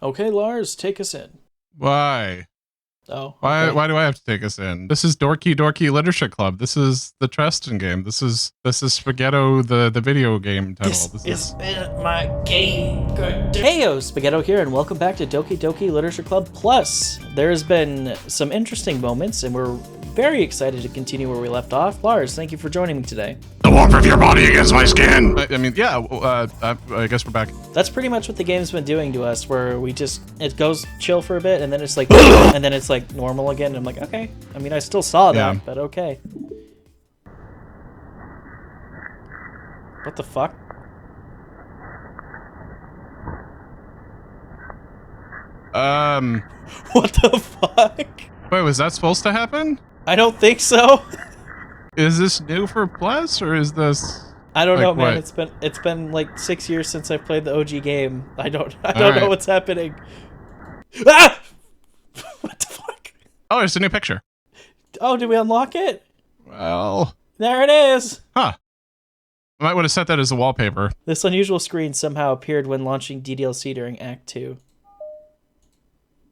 Okay, Lars, take us in. Why? Oh, Why? okay. Why do I have to take us in? This is Doki Doki Literature Club. This is the Treston game. This is Spaghetto, the video game title. This is my game. Heyo, Spaghetto here, and welcome back to Doki Doki Literature Club Plus. There's been some interesting moments, and we're very excited to continue where we left off. Lars, thank you for joining me today. The warmth of your body against my skin. I mean, yeah. I guess we're back. That's pretty much what the game's been doing to us, where it goes chill for a bit, and then it's like, and then it's like normal again. And I'm like, okay. I mean, I still saw that, Yeah. but okay. What the fuck? What the fuck? Wait, was that supposed to happen? I don't think so. Is this new for Plus, or is this? I don't know, man. What? It's been like 6 years since I played the OG game. I don't know right. what's happening. Ah! What the fuck? Oh, there's a new picture. Oh, did we unlock it? Well, There it is. huh. I might want to set that as a wallpaper. This unusual screen somehow appeared when launching ddlc during Act 2.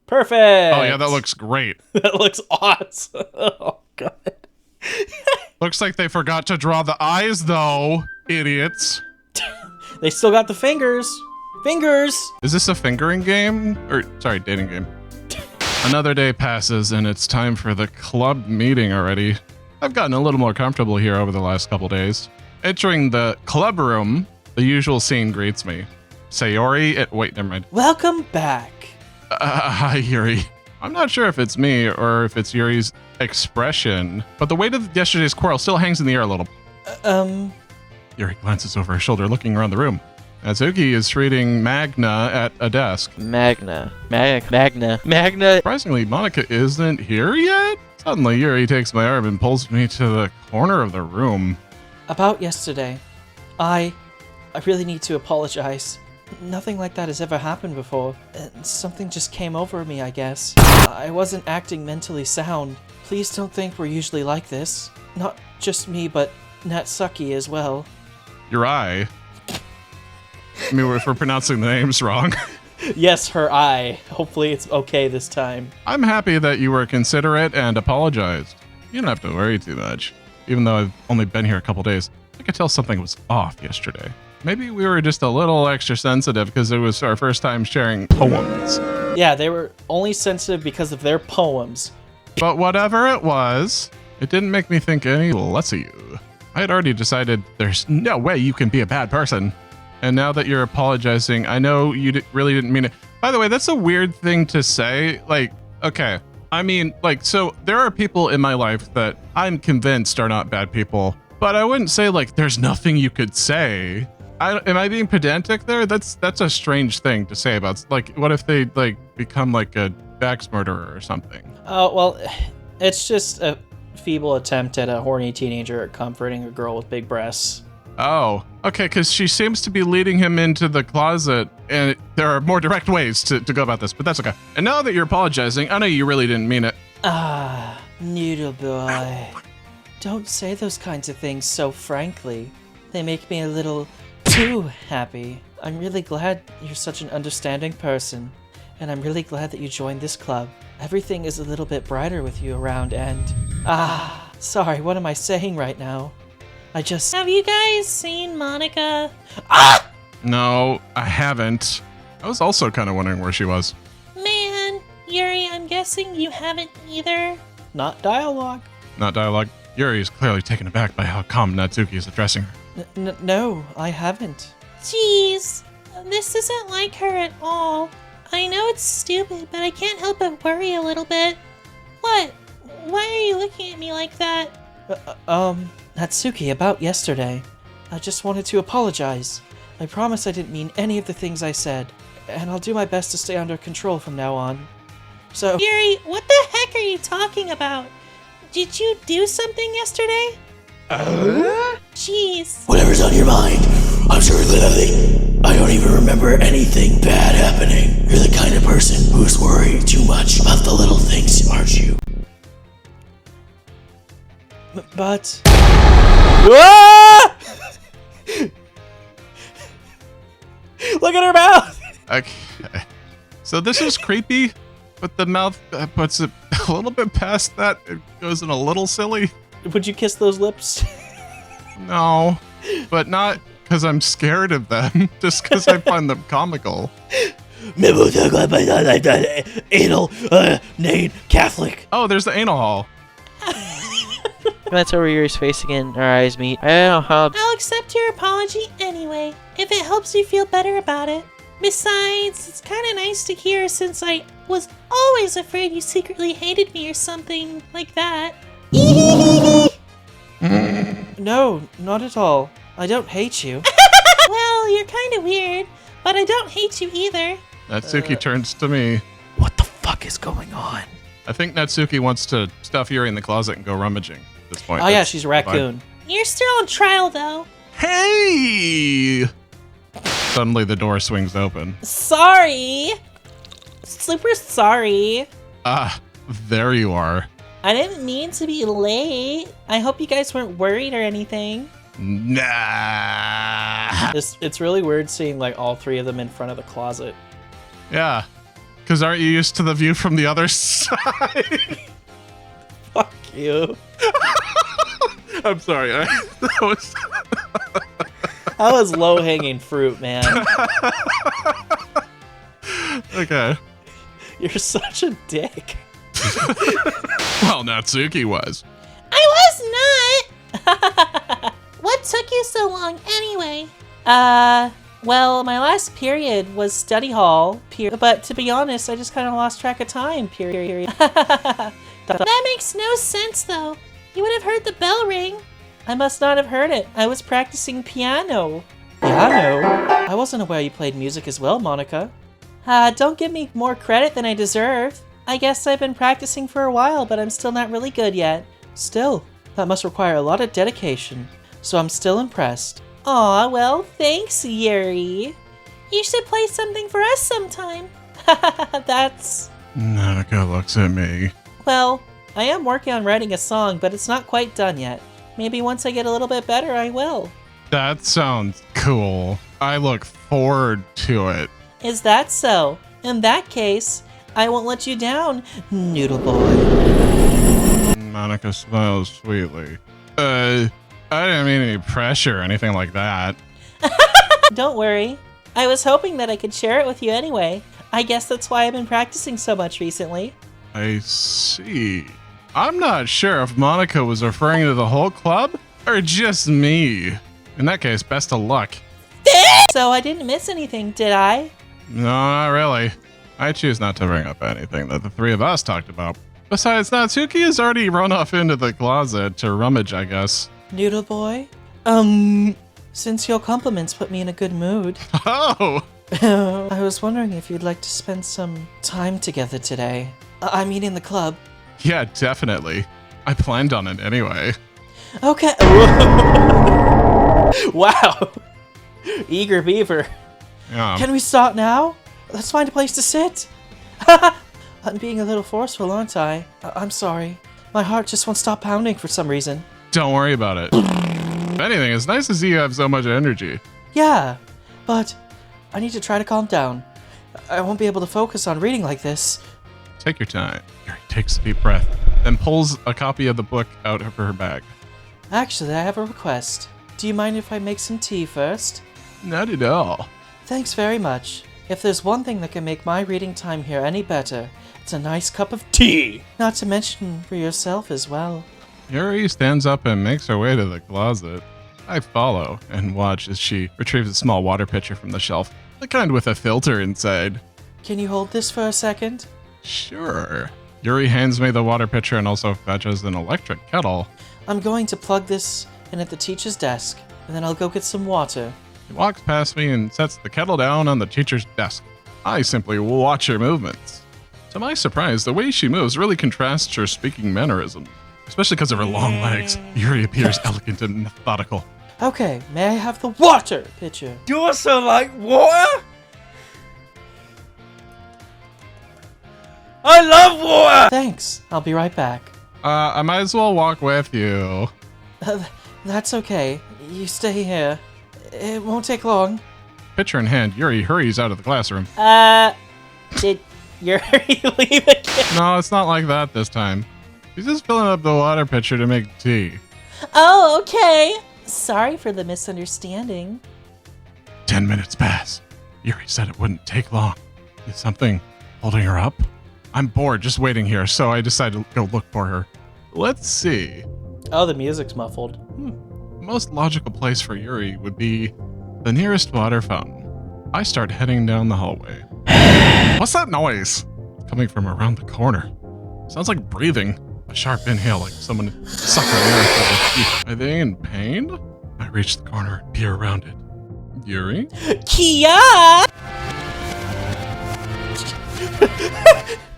Perfect. Oh yeah, that looks great. That looks awesome. Oh god. Looks like they forgot to draw the eyes, though. Idiots. They still got the fingers. Fingers. Is this a fingering game? Or, sorry, dating game. Another day passes, and it's time for the club meeting already. I've gotten a little more comfortable here over the last couple days. Entering the club room, the usual scene greets me. Sayori, wait, never mind. Welcome back. Hi, Yuri. I'm not sure if it's me or if it's Yuri's expression, but the weight of yesterday's quarrel still hangs in the air a little. Yuri glances over her shoulder, looking around the room. Natsuki is reading Magna at a desk. Magna. Surprisingly, Monika isn't here yet? Suddenly, Yuri takes my arm and pulls me to the corner of the room. About yesterday, I really need to apologize. Nothing like that has ever happened before. Something just came over me, I guess. I wasn't acting mentally sound. Please don't think we're usually like this. Not just me, but Natsuki as well. Yuri. I mean, if we're pronouncing the names wrong. Yes, her eye. Hopefully it's okay this time. I'm happy that you were considerate and apologized. You don't have to worry too much. Even though I've only been here a couple days, I could tell something was off yesterday. Maybe we were just a little extra sensitive because it was our first time sharing poems. Yeah, they were only sensitive because of their poems. But whatever it was, it didn't make me think any less of you. I had already decided there's no way you can be a bad person. And now that you're apologizing, I know you really didn't mean it. By the way, that's a weird thing to say. Like, okay. I mean, like, so there are people in my life that I'm convinced are not bad people, but I wouldn't say like there's nothing you could say. Am I being pedantic there? That's a strange thing to say about, like, what if they like become like a axe murderer or something? Oh, well, it's just a feeble attempt at a horny teenager comforting a girl with big breasts. Oh, okay, because she seems to be leading him into the closet, and there are more direct ways to go about this, but that's okay. And now that you're apologizing, I know you really didn't mean it. Ah, noodle boy. Don't say those kinds of things so frankly. They make me a little too happy. I'm really glad you're such an understanding person, and I'm really glad that you joined this club. Everything is a little bit brighter with you around, and... sorry, what am I saying right now? Have you guys seen Monika? Ah! No, I haven't. I was also kind of wondering where she was. Man, Yuri, I'm guessing you haven't either. Not dialogue. Not dialogue. Yuri is clearly taken aback by how calm Natsuki is addressing her. No, I haven't. Jeez, this isn't like her at all. I know it's stupid, but I can't help but worry a little bit. What? Why are you looking at me like that? Natsuki, about yesterday. I just wanted to apologize. I promise I didn't mean any of the things I said, and I'll do my best to stay under control from now on. So... Yuri, what the heck are you talking about? Did you do something yesterday? Jeez. Whatever's on your mind, I'm sure literally, I don't even remember anything bad happening. You're the kind of person who's worried too much about the little things, aren't you? But... Ah! Look at her mouth! Okay. So this is creepy, but the mouth puts it a little bit past that. It goes in a little silly. Would you kiss those lips? No, but not because I'm scared of them, just because I find them comical. Anal, Nate, Catholic. Oh, there's the anal hall. That's over Yuri's face again. Our eyes meet. I don't know how. I'll accept your apology anyway, if it helps you feel better about it. Besides, it's kind of nice to hear since I was always afraid you secretly hated me or something like that. No, not at all. I don't hate you. Well, you're kind of weird, but I don't hate you either. Natsuki turns to me. What the fuck is going on? I think Natsuki wants to stuff Yuri in the closet and go rummaging at this point. Oh yeah, That's she's a raccoon. You're still on trial, though. Hey! Suddenly the door swings open. Sorry. Super sorry. Ah, there you are. I didn't mean to be late. I hope you guys weren't worried or anything. Nah. It's really weird seeing like all three of them in front of the closet. Yeah. Because aren't you used to the view from the other side? Fuck you. I'm sorry. That was low-hanging fruit, man. Okay. You're such a dick. Well, Natsuki was. I was not. What took you so long anyway? Well, my last period was study hall, but to be honest, I just kind of lost track of time, period. That makes no sense, though. You would have heard the bell ring. I must not have heard it. I was practicing piano. Piano? I wasn't aware you played music as well, Monika. Don't give me more credit than I deserve. I guess I've been practicing for a while, but I'm still not really good yet. Still, that must require a lot of dedication, so I'm still impressed. Aw, well, thanks, Yuri. You should play something for us sometime. That's... Monika looks at me. Well, I am working on writing a song, but it's not quite done yet. Maybe once I get a little bit better, I will. That sounds cool. I look forward to it. Is that so? In that case, I won't let you down, Noodle Boy. Monika smiles sweetly. I didn't mean any pressure or anything like that. Don't worry. I was hoping that I could share it with you anyway. I guess that's why I've been practicing so much recently. I see. I'm not sure if Monika was referring to the whole club or just me. In that case, best of luck. So I didn't miss anything, did I? No, not really. I choose not to bring up anything that the three of us talked about. Besides, Natsuki has already run off into the closet to rummage, I guess. Noodle Boy? Since your compliments put me in a good mood, Oh! I was wondering if you'd like to spend some time together today. I mean in the club. Yeah, definitely. I planned on it anyway. Okay. Wow. Eager beaver. Yeah. Can we start now? Let's find a place to sit. I'm being a little forceful, aren't I? I'm sorry. My heart just won't stop pounding for some reason. Don't worry about it. If anything, it's nice to see you have so much energy. Yeah, but I need to try to calm down. I won't be able to focus on reading like this. Take your time. Yuri takes a deep breath, then pulls a copy of the book out of her bag. Actually, I have a request. Do you mind if I make some tea first? Not at all. Thanks very much. If there's one thing that can make my reading time here any better, it's a nice cup of tea. Not to mention for yourself as well. Yuri stands up and makes her way to the closet. I follow and watch as she retrieves a small water pitcher from the shelf, the kind with a filter inside. Can you hold this for a second? Sure. Yuri hands me the water pitcher and also fetches an electric kettle. I'm going to plug this in at the teacher's desk, and then I'll go get some water. He walks past me and sets the kettle down on the teacher's desk. I simply watch her movements. To my surprise, the way she moves really contrasts her speaking mannerism. Especially because of her long legs. Yuri appears elegant and methodical. Okay, may I have the water pitcher? You also like water? I love water! Thanks. I'll be right back. I might as well walk with you. That's okay. You stay here. It won't take long. Pitcher in hand, Yuri hurries out of the classroom. Did Yuri leave again? No, it's not like that this time. He's just filling up the water pitcher to make tea. Oh, okay. Sorry for the misunderstanding. 10 minutes pass. Yuri said it wouldn't take long. Is something holding her up? I'm bored just waiting here, so I decided to go look for her. Let's see. Oh, the music's muffled. The most logical place for Yuri would be the nearest water fountain. I start heading down the hallway. What's that noise? It's coming from around the corner. Sounds like breathing. A sharp inhale, like someone sucked the air out of their teeth. Are they in pain? I reach the corner and peer around it. Yuri? Kia!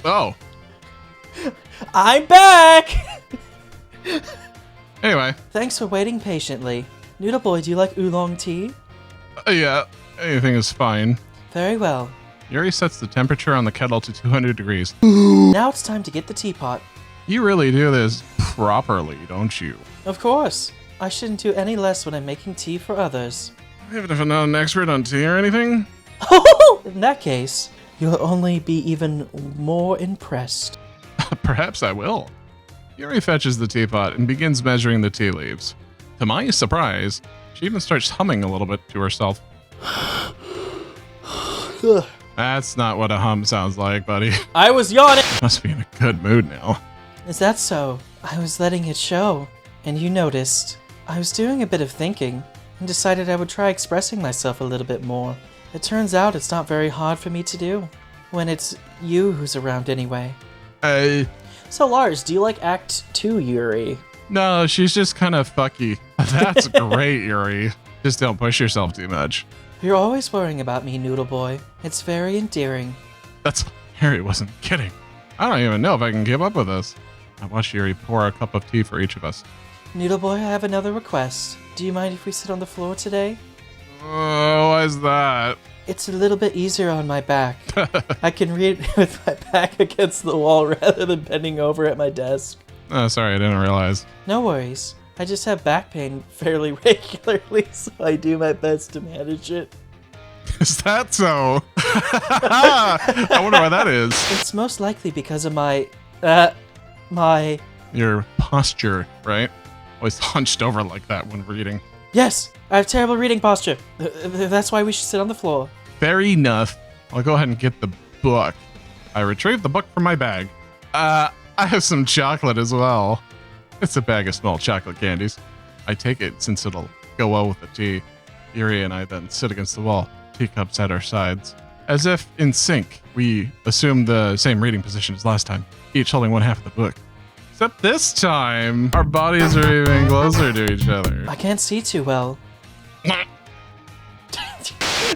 Oh. I'm back! Anyway. Thanks for waiting patiently. Noodle Boy, do you like oolong tea? Yeah, anything is fine. Very well. Yuri sets the temperature on the kettle to 200 degrees. Now it's time to get the teapot. You really do this properly, don't you? Of course. I shouldn't do any less when I'm making tea for others. Even if I'm not an expert on tea or anything? In that case, you'll only be even more impressed. Perhaps I will. Yuri fetches the teapot and begins measuring the tea leaves. To my surprise, she even starts humming a little bit to herself. That's not what a hum sounds like, buddy. I was yawning! Must be in a good mood now. Is that so? I was letting it show, and you noticed. I was doing a bit of thinking, and decided I would try expressing myself a little bit more. It turns out it's not very hard for me to do, when it's you who's around anyway. So Lars, do you like Act 2 Yuri? No, she's just kind of fucky. That's great, Yuri. Just don't push yourself too much. You're always worrying about me, Noodle Boy. It's very endearing. That's... Yuri wasn't kidding. I don't even know if I can keep up with this. I watched Yuri pour a cup of tea for each of us. Noodle Boy, I have another request. Do you mind if we sit on the floor today? Oh, why is that? It's a little bit easier on my back. I can read with my back against the wall rather than bending over at my desk. Oh, sorry, I didn't realize. No worries. I just have back pain fairly regularly, so I do my best to manage it. Is that so? I wonder why that is. It's most likely because of my Your posture, right? Always hunched over like that when reading. Yes, I have terrible reading posture. That's why we should sit on the floor. Fair enough. I'll go ahead and get the book. I retrieve the book from my bag. I have some chocolate as well. It's a bag of small chocolate candies. I take it since it'll go well with the tea. Yuri and I then sit against the wall, teacups at our sides. As if in sync, we assume the same reading position as last time, each holding one half of the book. Except this time, our bodies are even closer to each other. I can't see too well.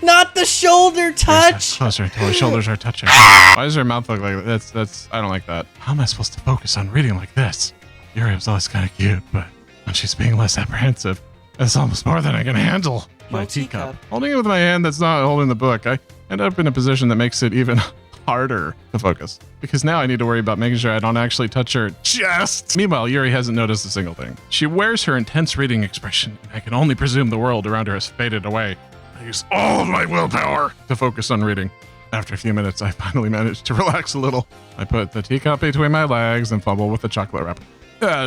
Not the shoulder touch! Closer until our shoulders are touching. Why does her mouth look like that? That's I don't like that. How am I supposed to focus on reading like this? Yuri was always kind of cute, but when she's being less apprehensive, that's almost more than I can handle. My Your teacup. teacup. Holding it with my hand that's not holding the book, I end up in a position that makes it even harder to focus. Because now I need to worry about making sure I don't actually touch her chest. Meanwhile, Yuri hasn't noticed a single thing. She wears her intense reading expression, and I can only presume the world around her has faded away. I use all of my willpower to focus on reading. After a few minutes, I finally managed to relax a little. I put the teacup between my legs and fumble with the chocolate wrapper.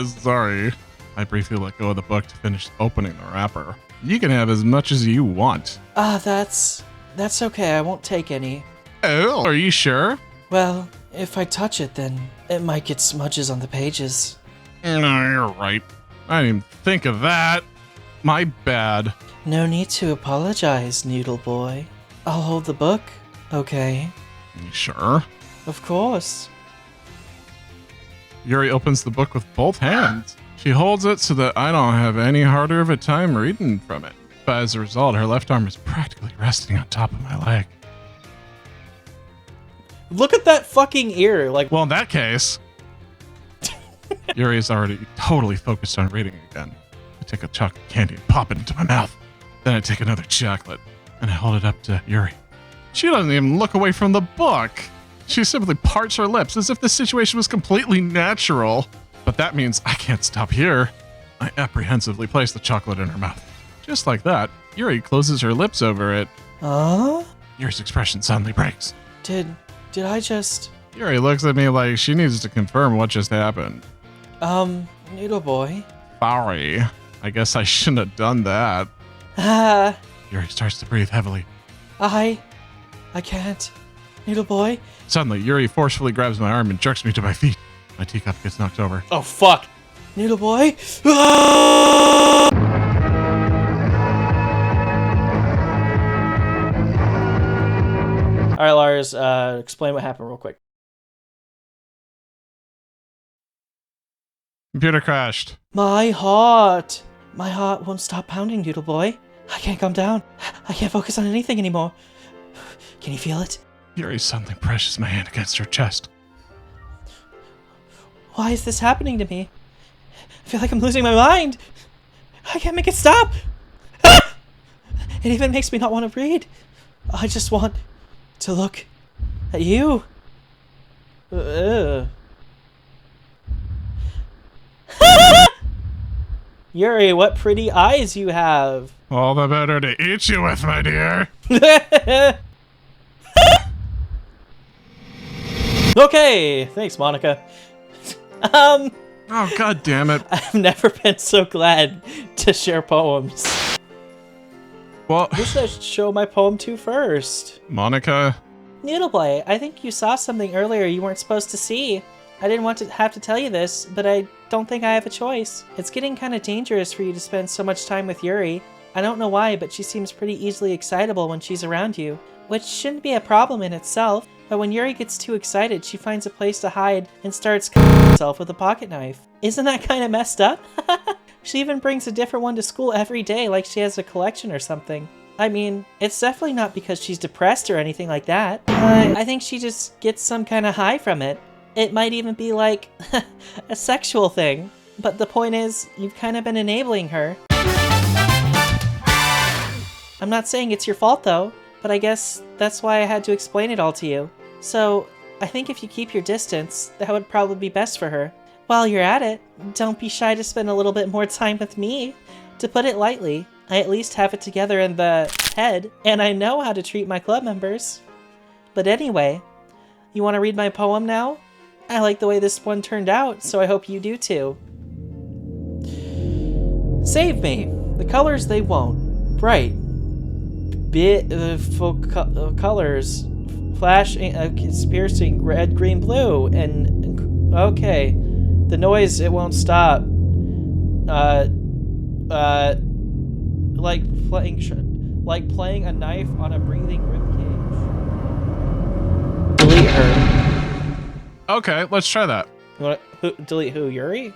Sorry. I briefly let go of the book to finish opening the wrapper. You can have as much as you want. That's okay. I won't take any. Oh, are you sure? Well, if I touch it, then it might get smudges on the pages. No, you're right. I didn't even think of that. My bad. No need to apologize, Noodle Boy. I'll hold the book, okay? You sure? Of course. Yuri opens the book with both hands. She holds it so that I don't have any harder of a time reading from it. But as a result, her left arm is practically resting on top of my leg. Look at that fucking ear. Like, Well, in that case, Yuri is already totally focused on reading again. I take a chocolate candy and pop it into my mouth. Then I take another chocolate and I hold it up to Yuri. She doesn't even look away from the book. She simply parts her lips as if the situation was completely natural. But that means I can't stop here. I apprehensively place the chocolate in her mouth. Just like that, Yuri closes her lips over it. Yuri's expression suddenly breaks. Did I just... Yuri looks at me like she needs to confirm what just happened. Noodle boy? Sorry. I guess I shouldn't have done that. Yuri starts to breathe heavily. I can't. Noodle boy? Suddenly, Yuri forcefully grabs my arm and jerks me to my feet. My teacup gets knocked over. Oh, fuck. Noodle boy? All right, Lars, explain what happened real quick. Computer crashed. My heart won't stop pounding, Noodle boy. I can't calm down. I can't focus on anything anymore. Can you feel it? Yuri suddenly presses my hand against her chest. Why is this happening to me? I feel like I'm losing my mind. I can't make it stop. It even makes me not want to read. I just want to look at you. Yuri, what pretty eyes you have. All the better to eat you with, my dear. Okay, thanks, Monika. Oh, god damn it. I've never been so glad to share poems. Well, Who should I show my poem to first? Monika, Noodleplay, I think you saw something earlier you weren't supposed to see. I didn't want to have to tell you this, but I don't think I have a choice. It's getting kind of dangerous for you to spend so much time with Yuri. I don't know why, but she seems pretty easily excitable when she's around you, which shouldn't be a problem in itself. But when Yuri gets too excited, she finds a place to hide and starts cutting herself with a pocket knife. Isn't that kind of messed up? She even brings a different one to school every day like she has a collection or something. I mean, it's definitely not because she's depressed or anything like that. I think she just gets some kind of high from it. It might even be like a sexual thing. But the point is, you've kind of been enabling her. I'm not saying it's your fault though, but I guess that's why I had to explain it all to you. So, I think if you keep your distance, that would probably be best for her. While you're at it, don't be shy to spend a little bit more time with me. To put it lightly, I at least have it together in the head, and I know how to treat my club members. But anyway, you want to read my poem now? I like the way this one turned out, so I hope you do too. Save me. The colors they won't. Bright. Beautiful colors. Flashing, piercing, red, green, blue, and okay. The noise, it won't stop. Like playing a knife on a breathing ribcage. Delete her. okay, let's try that. You wanna, delete who? Yuri?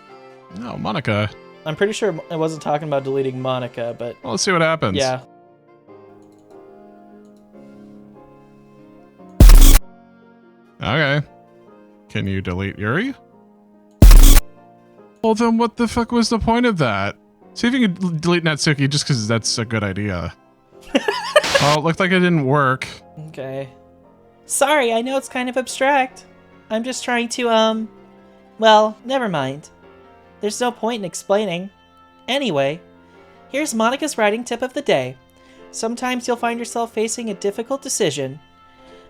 No, Monika. I'm pretty sure I wasn't talking about deleting Monika, but Well, let's see what happens. yeah. Okay. Can you delete Yuri? Well, then what the fuck was the point of that? See if you can delete Natsuki just because that's a good idea. Well, it looked like it didn't work. Okay. Sorry, I know it's kind of abstract. I'm just trying to, well, never mind. There's no point in explaining. Anyway, here's Monika's writing tip of the day. Sometimes you'll find yourself facing a difficult decision.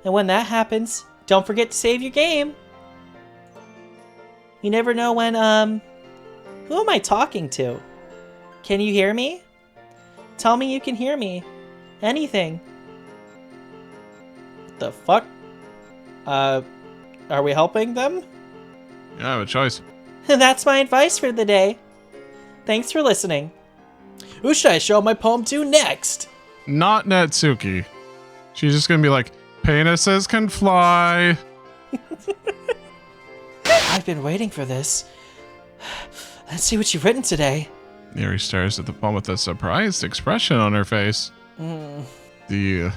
And when that happens, don't forget to save your game. You never know when, who am I talking to? Can you hear me? Tell me you can hear me. Anything. What the fuck? Are we helping them? You have a choice. That's my advice for the day. Thanks for listening. Who should I show my poem to next? Not Natsuki. She's just gonna be like, penises can fly. I've been waiting for this. Let's see what you've written today. Yuri stares at the poem with a surprised expression on her face. Do you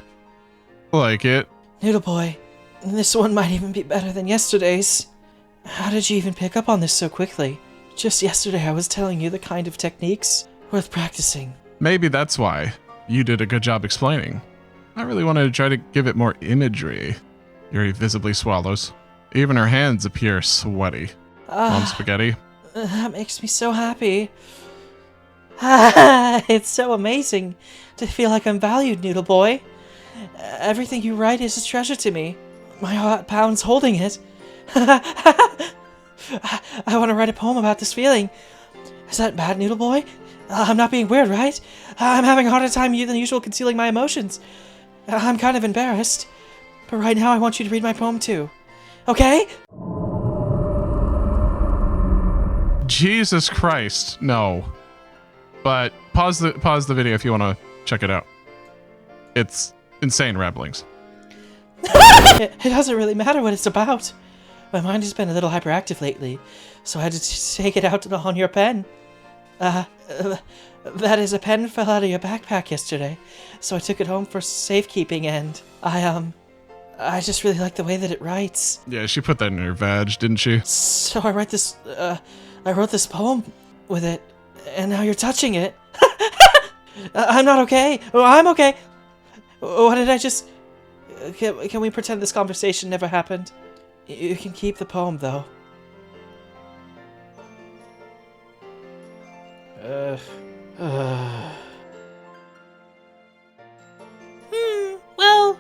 like it? Noodle boy, this one might even be better than yesterday's. How did you even pick up on this so quickly? Just yesterday I was telling you the kind of techniques worth practicing. Maybe that's why you did a good job explaining. I really wanted to try to give it more imagery. Yuri visibly swallows. Even her hands appear sweaty. Mom Spaghetti. That makes me so happy. It's so amazing to feel like I'm valued, Noodle Boy. Everything you write is a treasure to me. My heart pounds holding it. I want to write a poem about this feeling. Is that bad, Noodle Boy? I'm not being weird, right? I'm having a harder time than usual concealing my emotions. I'm kind of embarrassed. But right now I want you to read my poem too. Okay? Jesus Christ, no. But pause the video if you want to check it out. It's insane ramblings. It doesn't really matter what it's about. My mind has been a little hyperactive lately, so I had to take it out on your pen. That is, a pen fell out of your backpack yesterday, so I took it home for safekeeping, and I just really like the way that it writes. Yeah, she put that in her vag, didn't she? So I wrote this poem with it, and now you're touching it. I'm not okay. Oh, I'm okay. What did I just... Can we pretend this conversation never happened? You can keep the poem, though. Well,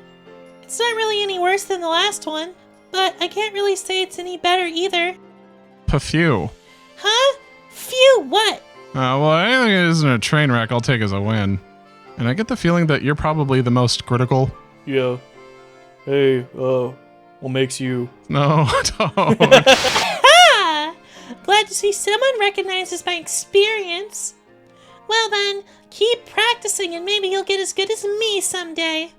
it's not really any worse than the last one, but I can't really say it's any better either. Phew. Huh? Phew, what? Well, anything that isn't a train wreck, I'll take as a win. And I get the feeling that you're probably the most critical. Yeah. Hey, what makes you? No, don't. Ha! Glad to see someone recognizes my experience. Well then, keep practicing and maybe you'll get as good as me someday.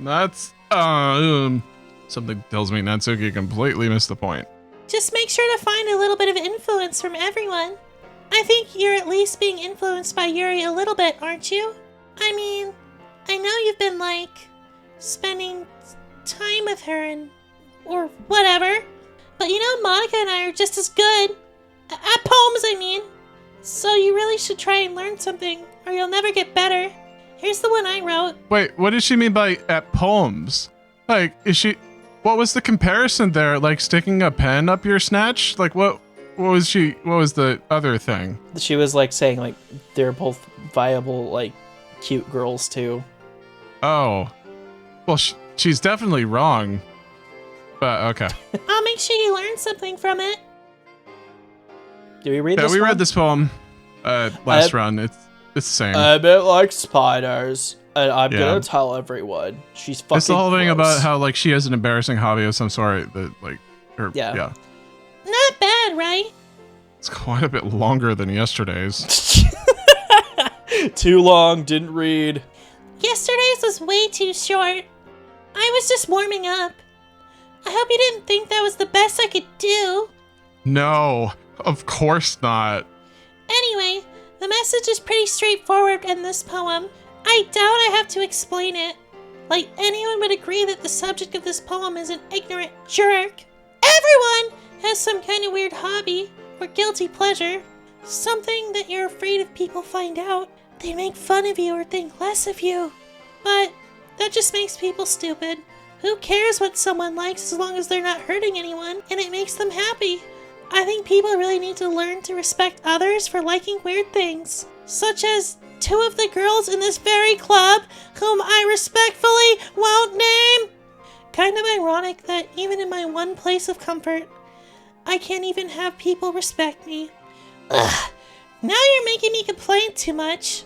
That's, something tells me Natsuki completely missed the point. Just make sure to find a little bit of influence from everyone. I think you're at least being influenced by Yuri a little bit, aren't you? I mean, I know you've been, spending time with her or whatever. But you know, Monika and I are just as good. At poems, I mean. So you really should try and learn something, or you'll never get better. Here's the one I wrote. Wait, what does she mean by at poems? What was the comparison there? Like sticking a pen up your snatch? What was the other thing? She was, saying, they're both viable, cute girls, too. Oh. Well, she's definitely wrong. But, okay. I'll make sure you learn something from it. Do we read this we one? read this poem last run. It's the same. A bit like spiders, and I'm Yeah. gonna tell everyone. She's fucking It's the whole thing gross. about how, she has an embarrassing hobby of some sort that, Yeah. Not bad, right? It's quite a bit longer than yesterday's. Too long, didn't read. Yesterday's was way too short. I was just warming up. I hope you didn't think that was the best I could do. No, of course not. Anyway, the message is pretty straightforward in this poem. I doubt I have to explain it. Anyone would agree that the subject of this poem is an ignorant jerk. Everyone has some kind of weird hobby or guilty pleasure. Something that you're afraid if people find out, they make fun of you or think less of you. But that just makes people stupid. Who cares what someone likes as long as they're not hurting anyone and it makes them happy? I think people really need to learn to respect others for liking weird things, such as 2 of the girls in this very club whom I respectfully won't name. Kind of ironic that even in my one place of comfort, I can't even have people respect me. Ugh, now you're making me complain too much.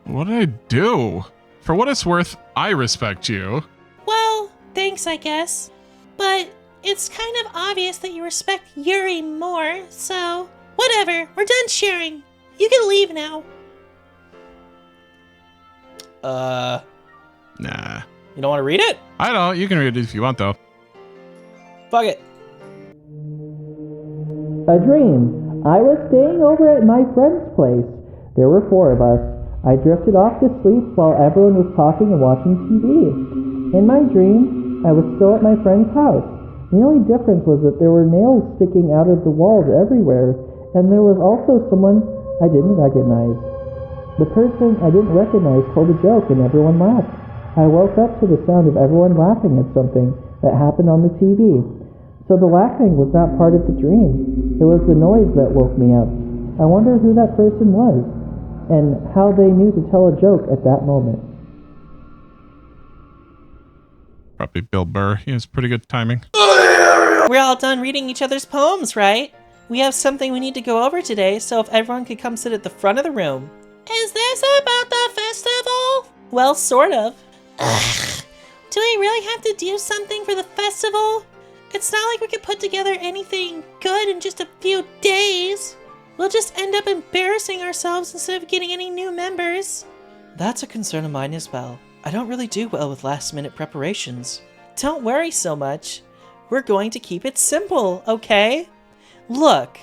What did I do? For what it's worth, I respect you. Well, thanks, I guess. But it's kind of obvious that you respect Yuri more, so whatever, we're done sharing. You can leave now. Nah. You don't want to read it? I don't. You can read it if you want, though. Fuck it. A dream. I was staying over at my friend's place. There were 4 of us. I drifted off to sleep while everyone was talking and watching TV. In my dream, I was still at my friend's house. The only difference was that there were nails sticking out of the walls everywhere, and there was also someone I didn't recognize. The person I didn't recognize told a joke and everyone laughed. I woke up to the sound of everyone laughing at something that happened on the TV. So the laughing was not part of the dream. It was the noise that woke me up. I wonder who that person was and how they knew to tell a joke at that moment. Probably Bill Burr. He has pretty good timing. We're all done reading each other's poems, right? We have something we need to go over today, so if everyone could come sit at the front of the room. Is this about the festival? Well, sort of. Ugh. Do we really have to do something for the festival? It's not like we could put together anything good in just a few days. We'll just end up embarrassing ourselves instead of getting any new members. That's a concern of mine as well. I don't really do well with last-minute preparations. Don't worry so much. We're going to keep it simple, okay? Look,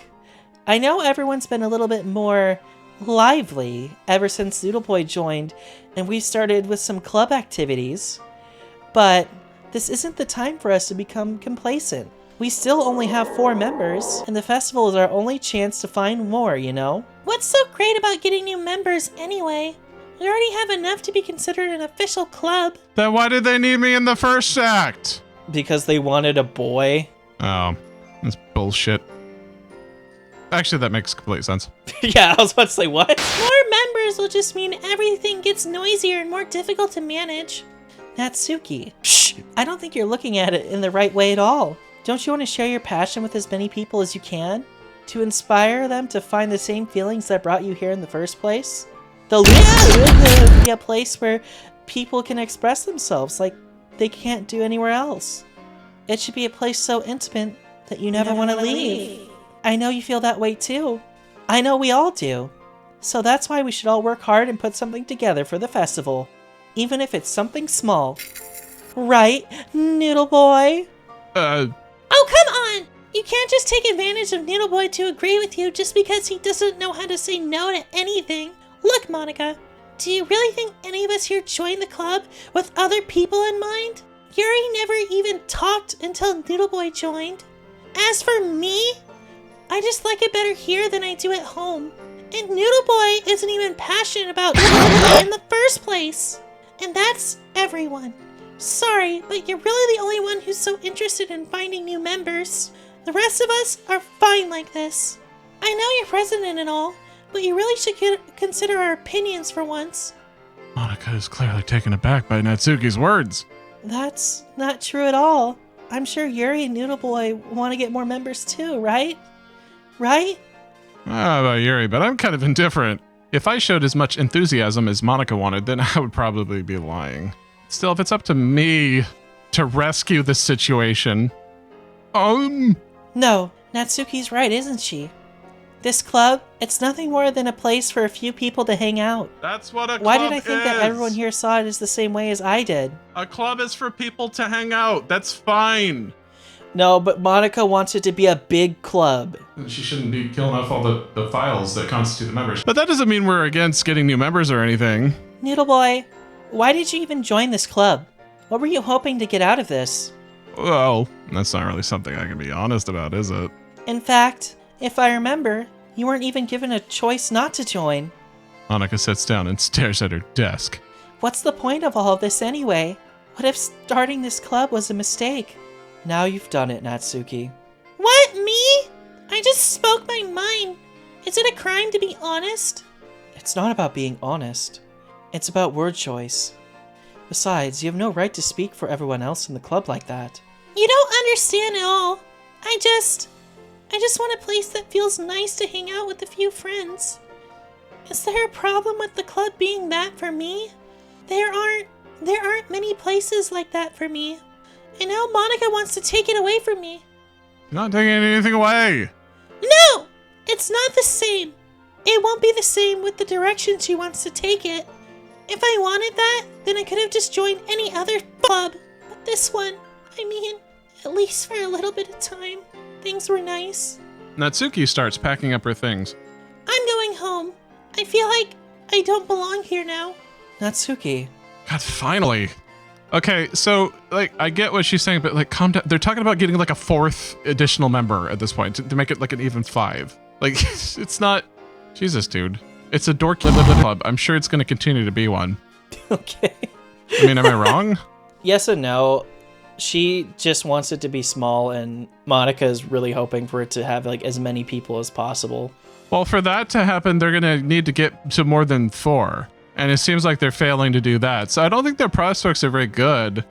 I know everyone's been a little bit more lively ever since Noodle Boy joined and we started with some club activities, but this isn't the time for us to become complacent. We still only have 4 members, and the festival is our only chance to find more, you know? What's so great about getting new members anyway? We already have enough to be considered an official club. Then why did they need me in the first act? Because they wanted a boy. Oh, that's bullshit. Actually, that makes complete sense. Yeah, I was about to say, what? More members will just mean everything gets noisier and more difficult to manage. Natsuki, shh! I don't think you're looking at it in the right way at all. Don't you want to share your passion with as many people as you can? To inspire them to find the same feelings that brought you here in the first place? The Lucia be a place where people can express themselves like they can't do anywhere else. It should be a place so intimate that you never want to leave. I know you feel that way too. I know we all do. So that's why we should all work hard and put something together for the festival. Even if it's something small. Right, Noodle Boy? Oh, come on! You can't just take advantage of Noodle Boy to agree with you just because he doesn't know how to say no to anything. Look, Monika, do you really think any of us here joined the club with other people in mind? Yuri never even talked until Noodle Boy joined. As for me, I just like it better here than I do at home. And Noodle Boy isn't even passionate about Noodle Boy in the first place. And that's everyone. Sorry, but you're really the only one who's so interested in finding new members. The rest of us are fine like this. I know you're president and all, but you really should consider our opinions for once. Monika is clearly taken aback by Natsuki's words. That's not true at all. I'm sure Yuri and Noodle Boy want to get more members too, right? Right? I don't know about Yuri, but I'm kind of indifferent. If I showed as much enthusiasm as Monika wanted, then I would probably be lying. Still, if it's up to me to rescue the situation... No, Natsuki's right, isn't she? This club, it's nothing more than a place for a few people to hang out. That's what a club is. Why did I think that everyone here saw it as the same way as I did? A club is for people to hang out. That's fine. No, but Monika wants it to be a big club. She shouldn't be killing off all the files that constitute the members. But that doesn't mean we're against getting new members or anything. Noodle Boy, why did you even join this club? What were you hoping to get out of this? Well, that's not really something I can be honest about, is it? In fact, if I remember, you weren't even given a choice not to join. Monika sits down and stares at her desk. What's the point of all of this anyway? What if starting this club was a mistake? Now you've done it, Natsuki. What, me? I just spoke my mind. Is it a crime to be honest? It's not about being honest. It's about word choice. Besides, you have no right to speak for everyone else in the club like that. You don't understand at all. I just want a place that feels nice to hang out with a few friends. Is there a problem with the club being that for me? There aren't many places like that for me. And now Monika wants to take it away from me. You're not taking anything away. No! It's not the same. It won't be the same with the direction she wants to take it. If I wanted that, then I could have just joined any other club. But this one, at least for a little bit of time, things were nice. Natsuki starts packing up her things. I'm going home. I feel like I don't belong here now. Natsuki. God, finally. Okay, so like I get what she's saying, but like calm down. They're talking about getting like a 4th additional member at this point to make it like an even 5. Like it's not. Jesus, dude. It's a dorky club. I'm sure it's going to continue to be one. Okay. I mean, am I wrong? Yes and no. She just wants it to be small, and Monika is really hoping for it to have like as many people as possible. Well, for that to happen, they're going to need to get to more than 4. And it seems like they're failing to do that. So I don't think their prospects are very good.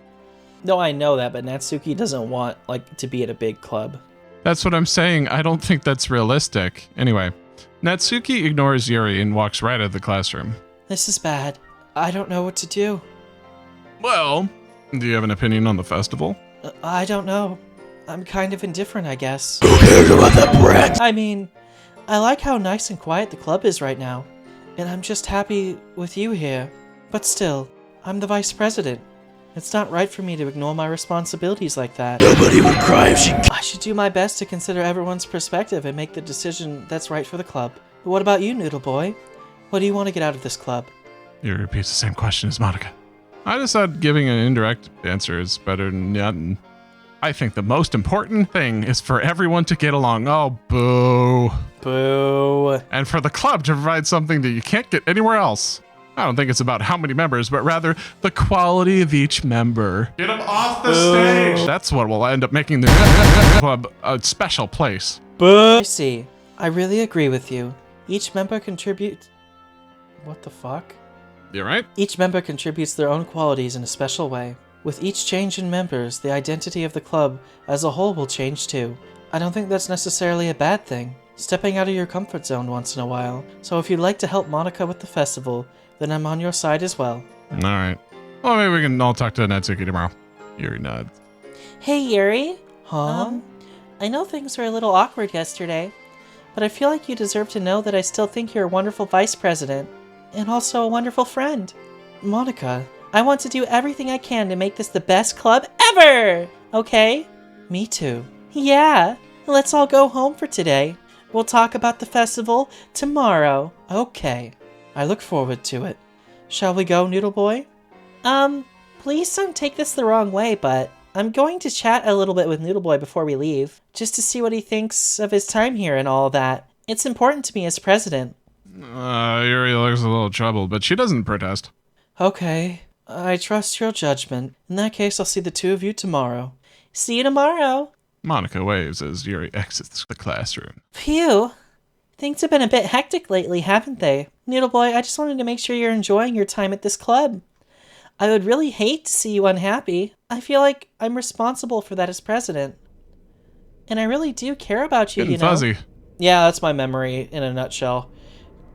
No, I know that, but Natsuki doesn't want like to be at a big club. That's what I'm saying. I don't think that's realistic. Anyway, Natsuki ignores Yuri and walks right out of the classroom. This is bad. I don't know what to do. Well, do you have an opinion on the festival? I don't know. I'm kind of indifferent, I guess. Who cares about that brat? I mean, I like how nice and quiet the club is right now, and I'm just happy with you here. But still, I'm the vice president. It's not right for me to ignore my responsibilities like that. Nobody would cry if she... I should do my best to consider everyone's perspective and make the decision that's right for the club. But what about you, Noodle Boy? What do you want to get out of this club? Yuri repeats the same question as Monika. I decided giving an indirect answer is better than nothing. I think the most important thing is for everyone to get along. Oh, boo. Boo. And for the club to provide something that you can't get anywhere else. I don't think it's about how many members, but rather the quality of each member. Get them off the stage. That's what will end up making the club a special place. Boo. I see. I really agree with you. Each member contributes... What the fuck? You right? Each member contributes their own qualities in a special way. With each change in members, the identity of the club as a whole will change too. I don't think that's necessarily a bad thing. Stepping out of your comfort zone once in a while. So if you'd like to help Monika with the festival, then I'm on your side as well. All right. Well, maybe we can all talk to Natsuki tomorrow. Yuri nods. Hey, Yuri. Huh? I know things were a little awkward yesterday, but I feel like you deserve to know that I still think you're a wonderful vice president, and also a wonderful friend. Monika, I want to do everything I can to make this the best club ever! Okay? me too. Yeah. Let's all go home for today. We'll talk about the festival tomorrow. Okay. I look forward to it. Shall we go, Noodle Boy? Please don't take this the wrong way, but I'm going to chat a little bit with Noodle Boy before we leave, just to see what he thinks of his time here and all that. It's important to me as president. Yuri looks a little troubled, but she doesn't protest. Okay. I trust your judgment. In that case, I'll see the two of you tomorrow. See you tomorrow. Monika waves as Yuri exits the classroom. Phew. Things have been a bit hectic lately, haven't they? Noodle Boy, I just wanted to make sure you're enjoying your time at this club. I would really hate to see you unhappy. I feel like I'm responsible for that as president. And I really do care about you, Getting you know? fuzzy. Yeah, that's my memory in a nutshell.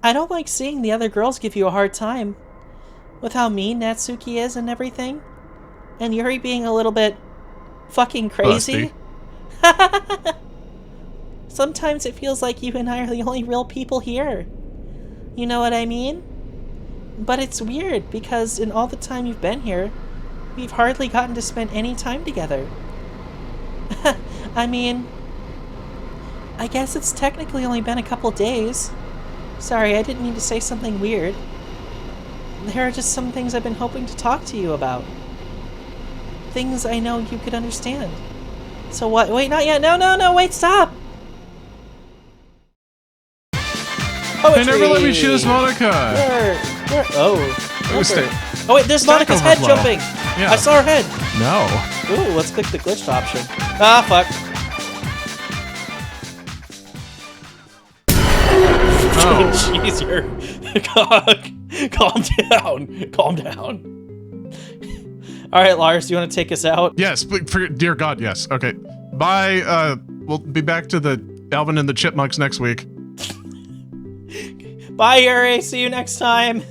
I don't like seeing the other girls give you a hard time. With how mean Natsuki is and everything. And Yuri being a little bit fucking crazy. Sometimes it feels like you and I are the only real people here. You know what I mean? But it's weird because in all the time you've been here, we've hardly gotten to spend any time together. I mean, I guess it's technically only been a couple days. Sorry, I didn't mean to say something weird. There are just some things I've been hoping to talk to you about. Things I know you could understand. So what? Wait, not yet. No, wait, stop! They never let me choose Monika. Where? Oh. Let's stay. Oh wait, there's Stack Monika's head overflow. jumping! Yeah. I saw her head! No. Ooh, let's click the glitched option. Ah, fuck. Oh. Jeez, Calm down. Alright, Lars, do you want to take us out? Yes, dear God, yes. Okay. Bye. We'll be back to the Alvin and the Chipmunks next week. Bye, Yuri. See you next time.